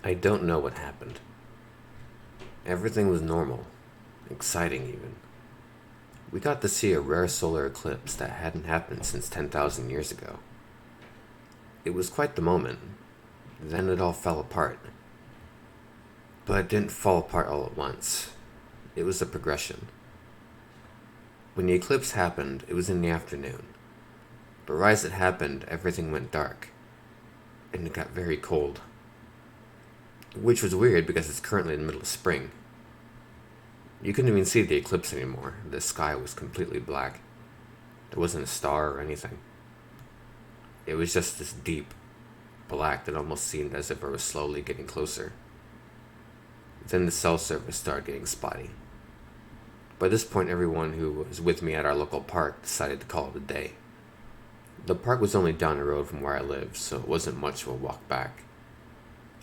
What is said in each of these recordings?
I don't know what happened. Everything was normal, exciting even. We got to see a rare solar eclipse that hadn't happened since 10,000 years ago. It was quite the moment. Then it all fell apart. But it didn't fall apart all at once. It was a progression. When the eclipse happened, it was in the afternoon. But right as it happened, everything went dark. And it got very cold. Which was weird because it's currently in the middle of spring. You couldn't even see the eclipse anymore. The sky was completely black. There wasn't a star or anything. It was just this deep black that almost seemed as if it was slowly getting closer. Then the cell service started getting spotty. By this point, everyone who was with me at our local park decided to call it a day. The park was only down the road from where I lived, so it wasn't much of a walk back.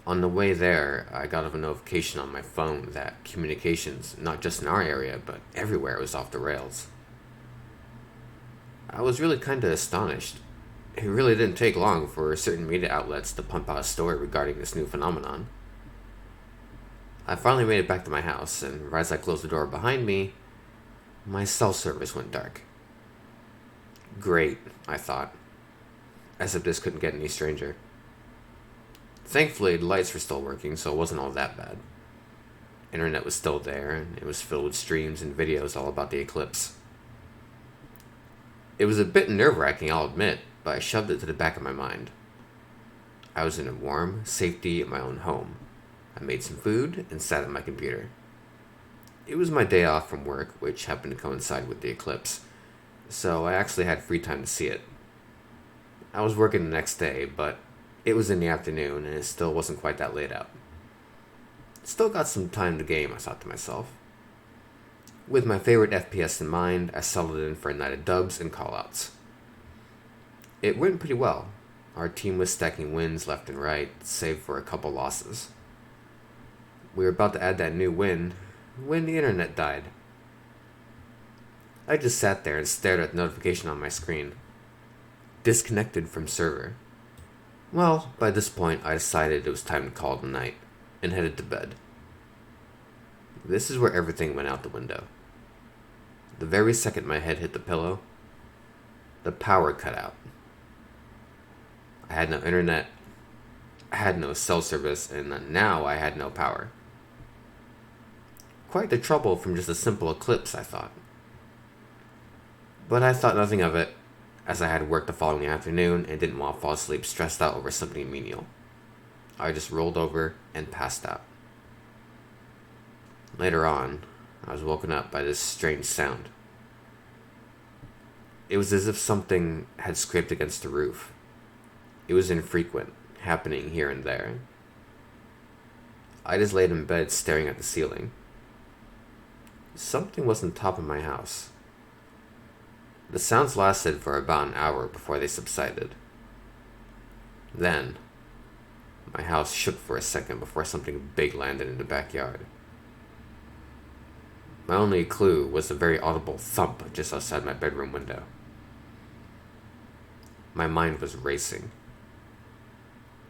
On the way there, I got a notification on my phone that communications, not just in our area, but everywhere, was off the rails. I was really kind of astonished. It really didn't take long for certain media outlets to pump out a story regarding this new phenomenon. I finally made it back to my house, and right as I closed the door behind me, my cell service went dark. Great, I thought, as if this couldn't get any stranger. Thankfully, the lights were still working, so it wasn't all that bad. Internet was still there, and it was filled with streams and videos all about the eclipse. It was a bit nerve-wracking, I'll admit, but I shoved it to the back of my mind. I was in a warm safety at my own home. I made some food and sat at my computer. It was my day off from work, which happened to coincide with the eclipse, so I actually had free time to see it. I was working the next day, but it was in the afternoon and it still wasn't quite that late out. Still got some time to game, I thought to myself. With my favorite FPS in mind, I settled in for a night of dubs and callouts. It went pretty well. Our team was stacking wins left and right, save for a couple losses. We were about to add that new win when the internet died. I just sat there and stared at the notification on my screen. Disconnected from server. Well, by this point, I decided it was time to call it a night, and headed to bed. This is where everything went out the window. The very second my head hit the pillow, the power cut out. I had no internet, I had no cell service, and now I had no power. Quite the trouble from just a simple eclipse, I thought. But I thought nothing of it, as I had work the following afternoon and didn't want to fall asleep stressed out over something menial. I just rolled over and passed out. Later on, I was woken up by this strange sound. It was as if something had scraped against the roof. It was infrequent, happening here and there. I just laid in bed staring at the ceiling. Something was on top of my house. The sounds lasted for about an hour before they subsided. Then, my house shook for a second before something big landed in the backyard. My only clue was the very audible thump just outside my bedroom window. My mind was racing.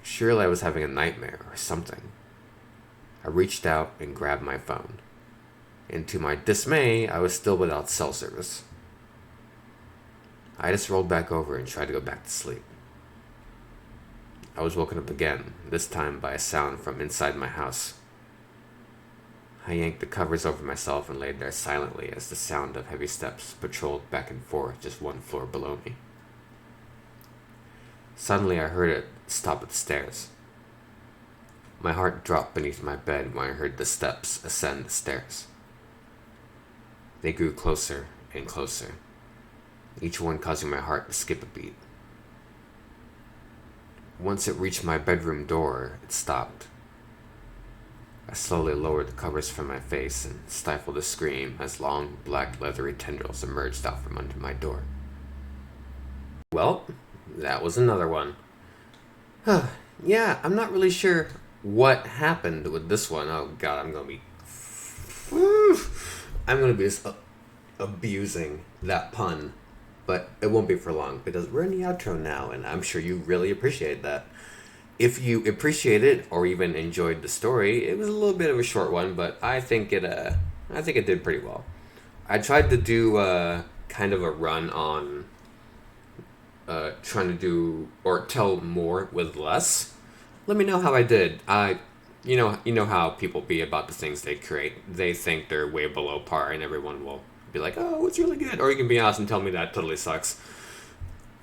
Surely I was having a nightmare or something. I reached out and grabbed my phone. And to my dismay, I was still without cell service. I just rolled back over and tried to go back to sleep. I was woken up again, this time by a sound from inside my house. I yanked the covers over myself and laid there silently as the sound of heavy steps patrolled back and forth just one floor below me. Suddenly I heard it stop at the stairs. My heart dropped beneath my bed when I heard the steps ascend the stairs. They grew closer and closer, each one causing my heart to skip a beat. Once it reached my bedroom door, it stopped. I slowly lowered the covers from my face and stifled a scream as long, black, leathery tendrils emerged out from under my door. Well, that was another one. Yeah, I'm not really sure what happened with this one. Oh god, I'm gonna be just abusing that pun. But it won't be for long because we're in the outro now, and I'm sure you really appreciate that. If you appreciate it or even enjoyed the story, it was a little bit of a short one, but I think it did pretty well. I tried to do kind of a run on trying to do or tell more with less. Let me know how I did. You know how people be about the things they create. They think they're way below par, and everyone will be like, "Oh, it's really good," or you can be honest and tell me that totally sucks.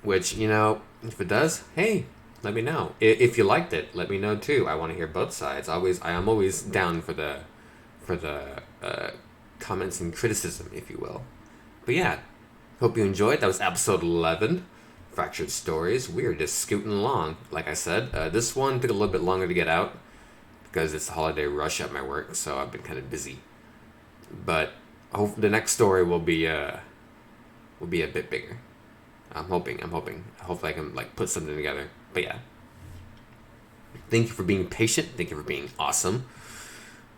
Which, if it does, hey, let me know. If you liked it, let me know too. I want to hear both sides. I am always down for the comments and criticism, if you will. But yeah, hope you enjoyed. That was episode 11, Fractured Stories. We are just scooting along. Like I said, this one took a little bit longer to get out because it's the holiday rush at my work, so I've been kind of busy. But hope the next story will be a bit bigger. I'm hoping. Hopefully I can put something together. But yeah. Thank you for being patient. Thank you for being awesome.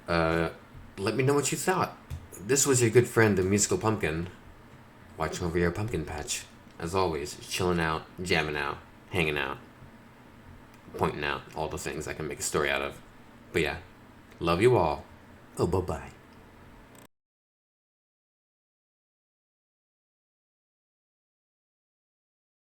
Let me know what you thought. This was your good friend, the Musical Pumpkin, watching over your pumpkin patch. As always, chilling out, jamming out, hanging out, pointing out all the things I can make a story out of. But yeah, love you all. Oh, bye-bye.